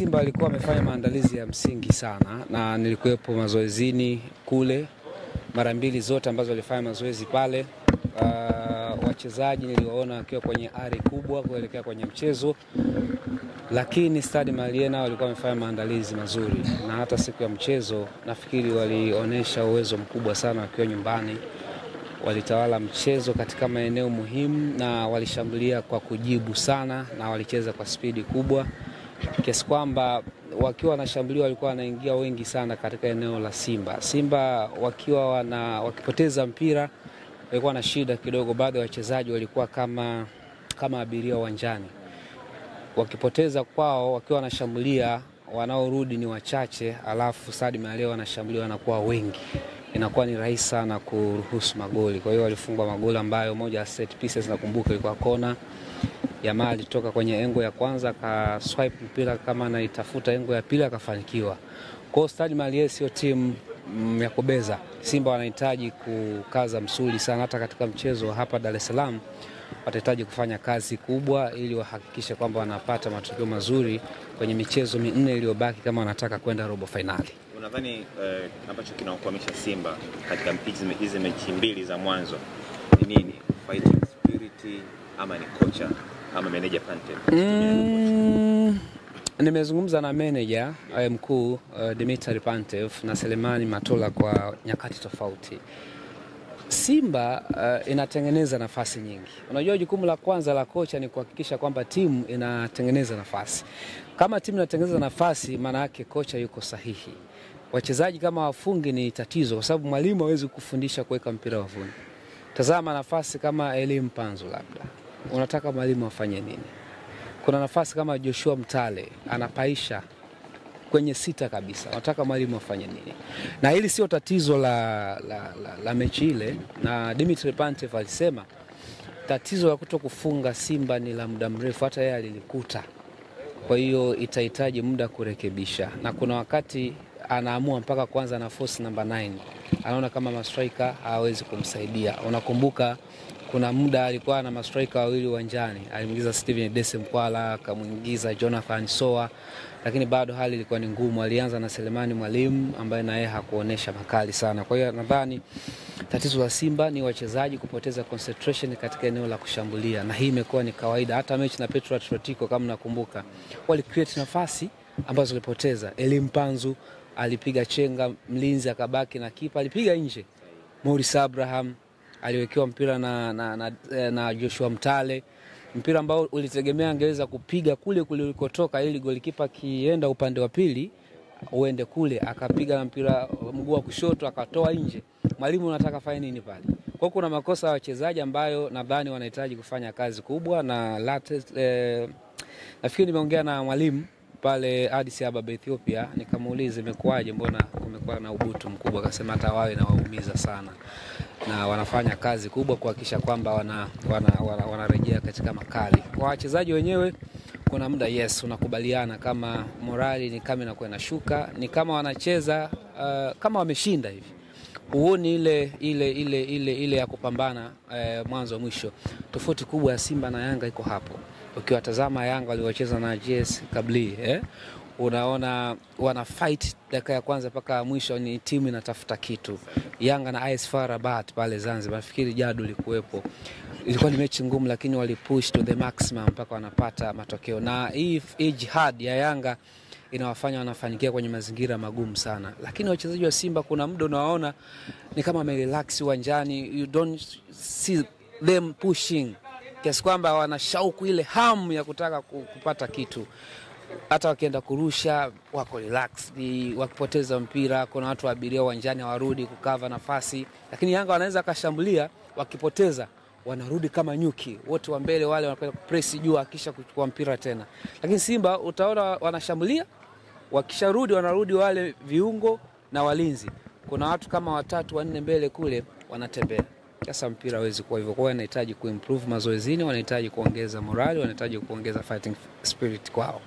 Simba walikuwa wamefanya maandalizi ya msingi sana, na nilikuwepo mazoezini kule mara mbili zote ambazo walifanya mazoezi pale. Wachezaji niliwaona wakiwa kwenye ari kubwa kuelekea kwenye mchezo, lakini Stade Malien walikuwa wamefanya maandalizi mazuri, na hata siku ya mchezo nafikiri walionyesha uwezo mkubwa sana wakiwa nyumbani. Walitawala mchezo katika maeneo muhimu na walishambulia kwa kujibu sana, na walicheza kwa spidi kubwa kiasi kwamba wakiwa wanashambulia walikuwa wanaingia wengi sana katika eneo la Simba. Simba wakiwa wakipoteza mpira walikuwa na shida kidogo, baadhi ya wachezaji walikuwa kama abiria uwanjani. Wakipoteza kwao wakiwa wanashambulia, wanaorudi ni wachache, alafu Stade Malien wanashambulia wanakuwa wengi, inakuwa ni rahisi sana kuruhusu magoli. Kwa hiyo walifungwa magoli ambayo moja ya set pieces nakumbuka ilikuwa kona. Jamaa alitoka kwenye engo ya kwanza aka swipe mpira kama anaitafuta engo ya pili akafanikiwa. Kwa Stade Malien sio timu ya kubeza. Simba wanahitaji kukaza msuli sana, hata katika mchezo hapa Dar es Salaam watahitaji kufanya kazi kubwa ili wahakikishe kwamba wanapata matokeo mazuri kwenye michezo minne iliyobaki kama wanataka kwenda robo finali. Unadhani ambacho kinaokwamisha Simba katika hizi mechi mbili za mwanzo ni nini? Fighting spirit ama ni kocha ama manager Pantev? Nimezungumza na manager mkuu Dimitri Pantev na Selemani Matola kwa nyakati tofauti. Simba inatengeneza nafasi nyingi. Unajua jukumu la kwanza la kocha ni kuhakikisha kwamba timu inatengeneza nafasi. Kama timu inatengeneza nafasi, maana yake kocha yuko sahihi. Wachezaji kama wafungi ni tatizo, kwa sababu mwalimu hawezi kufundisha kuweka mpira wavuni. Tazama nafasi kama Elie Mpanzu, labda unataka mwalimu afanye nini? Kuna nafasi kama Joshua Mtale anapaisha kwenye sita kabisa, unataka mwalimu afanye nini? Na hili sio tatizo la mechi ile, na Dimitri Pantev alisema tatizo la kutokufunga Simba ni la muda mrefu, hata yeye alilikuta. Kwa hiyo itahitaji muda kurekebisha, na kuna wakati anaamua mpaka kwanza na force number 9. Anaona kama mastriker hawezi kumsaidia. Unakumbuka kuna muda alikuwa na mastriker wawili uwanjani, alimuingiza Steven Dese Mkwala, akamuingiza Jonathan Soa, lakini bado hali ilikuwa ni ngumu. Alianza na Selemani Mwalimu ambaye naye hakuonesha makali sana. Kwa hiyo nadhani tatizo la Simba ni wachezaji kupoteza concentration katika eneo la kushambulia, na hii imekuwa ni kawaida. Hata mechi na Petro Atletico kama nakumbuka, wali create nafasi ambazo walipoteza. Elie Mpanzu alipiga chenga, mlinzi akabaki na kipa alipiga nje. Maurice Abraham aliwekewa mpira na Joshua Mtale, mpira ambao ulitegemea angeweza kupiga kule ulikotoka ili golikipa kienda upande wa pili uende kule, akapiga na mpira mguu wa kushoto akatoa nje. Mwalimu unataka fanya nini pale? Kwa kuna makosa ya wachezaji ambayo nadhani wanahitaji kufanya kazi kubwa. Na nafikiri nimeongea na mwalimu pale Addis Ababa Ethiopia, nikamuuliza imekuaje, mbona kumekuwa na ubutu mkubwa? Akasema hata wao inawaumiza sana, na wanafanya kazi kubwa kuhakikisha kwamba wanarejea katika makali. Kwa wachezaji wenyewe kuna muda unakubaliana kama morali ni kama inakuwa inashuka, ni kama wanacheza kama wameshinda hivi. Huoni ile ya kupambana mwanzo mwisho. Tofauti kubwa ya Simba na Yanga iko hapo. Ukiwatazama Yanga waliocheza na JS Kabylie, unaona wana fight dakika ya kwanza mpaka mwisho, ni timu inatafuta kitu. Yanga na AS FAR Rabat pale Zanzibar, nafikiri Jadu likuwepo. Ilikuwa ni mechi ngumu, lakini walipush to the maximum mpaka wanapata matokeo. Na hii jihad ya Yanga inawafanya wanafanikia kwenye mazingira magumu sana. Lakini wachezaji wa Simba kuna muda unawaona ni kama wamerelax uwanjani, you don't see them pushing, kiasi kwamba wana shauku ile hamu ya kutaka kupata kitu. Hata wakienda kurusha wako relax, wakipoteza mpira kuna watu wa abiria uwanjani warudi kukava nafasi. Lakini Yanga wanaweza kashambulia, wakipoteza wanarudi kama nyuki, wote wa mbele wale wanapenda press juu akisha kuchukua mpira tena. Lakini Simba utaona wanashambulia, wakisharudi wanarudi wale viungo na walinzi. Kuna watu kama 3-4 mbele kule wanatembea. Sasa mpira hawezi kuwa hivyo. Kwa hiyo wanahitaji kuimprove mazoezini, wanahitaji kuongeza morali, wanahitaji kuongeza fighting spirit kwao.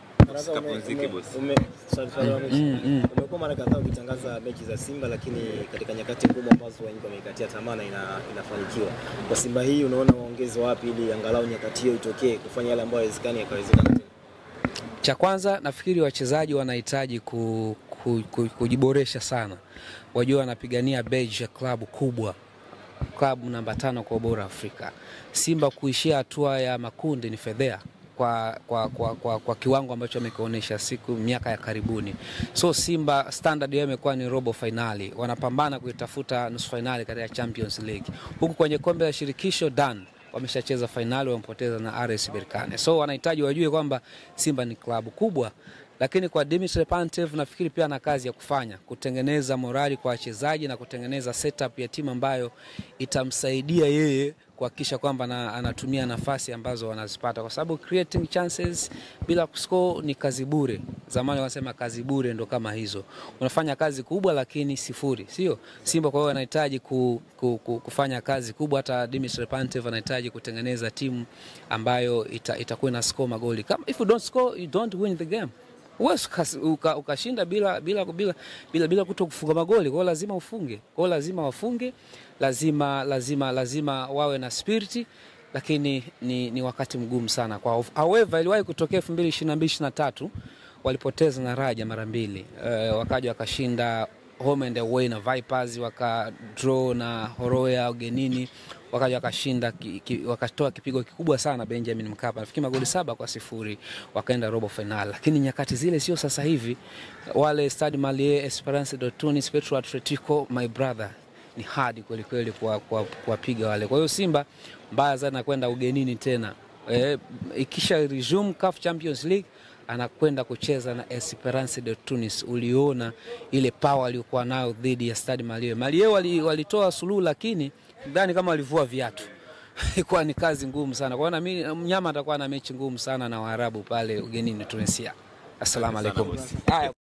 Umekuwa mara kadhaa ukitangaza mechi za Simba, lakini katika nyakati ngumu ambazo wengi wamekatia tamaa na inafanikiwa. Kwa Simba hii unaona waongeze wapi ili angalau nyakati hiyo itokee kufanya yale ambayo haiwezekani yakawezekana tena? Cha kwanza nafikiri wachezaji wanahitaji kujiboresha sana. Wajua wanapigania badge ya klabu kubwa. Klabu namba 5 kwa ubora Afrika. Simba kuishia hatua ya makundi ni fedhea kwa kiwango ambacho amekionyesha miaka ya karibuni. So Simba standard yao imekuwa ni robo finali. Wanapambana kuitafuta nusu finali katika Champions League. Huku kwenye kombe la shirikisho wameshacheza finali, wamepoteza na RS Berkane. So wanahitaji wajue kwamba Simba ni klabu kubwa. Lakini kwa Dimitri Pantev nafikiri pia ana kazi ya kufanya, kutengeneza morali kwa wachezaji na kutengeneza setup ya timu ambayo itamsaidia yeye kuhakikisha kwamba anatumia nafasi ambazo wanazipata, kwa sababu creating chances bila kuscore ni kazi bure. Zamani wanasema kazi bure ndo kama hizo. Unafanya kazi kubwa lakini sifuri, sio? Simba kwa hiyo anahitaji kufanya kazi kubwa. Hata Dimitri Pantev anahitaji kutengeneza timu ambayo itakuwa na score magoli. Kama if you don't score, you don't win the game. Uwezi ukashinda bila kutokufunga magoli. Kwa hiyo lazima ufunge. Kwa hiyo lazima wafunge, lazima wawe na spirit, lakini ni wakati mgumu sana kwa. However, iliwahi kutokea 2022-23 walipoteza na Raja mara 2. Wakaja wakashinda home and away na Vipers, wakadraw na Horoya ugenini, wakaja wakashinda wakatoa kipigo kikubwa sana Benjamin Mkapa. Nafikiri magoli 7-0, wakaenda robo final. Lakini nyakati zile sio sasa hivi. Wale Stade Malien, Esperance de Tunis, Petro Atletico, my brother, ni hard kweli kweli kuwapiga wale. Kwa hiyo Simba mbaya sana kwenda ugenini tena. Ikisha resume CAF Champions League anakwenda kucheza na Esperance de Tunis. Uliona ile power aliyokuwa nayo dhidi ya Stade Malien. Malien walitoa suluhu, lakini ndani kama walivua viatu. Ilikuwa ni kazi ngumu sana. Kwa hiyo mnyama atakuwa na mechi ngumu sana na Waarabu pale ugenini Tunisia. Assalamu alaikum.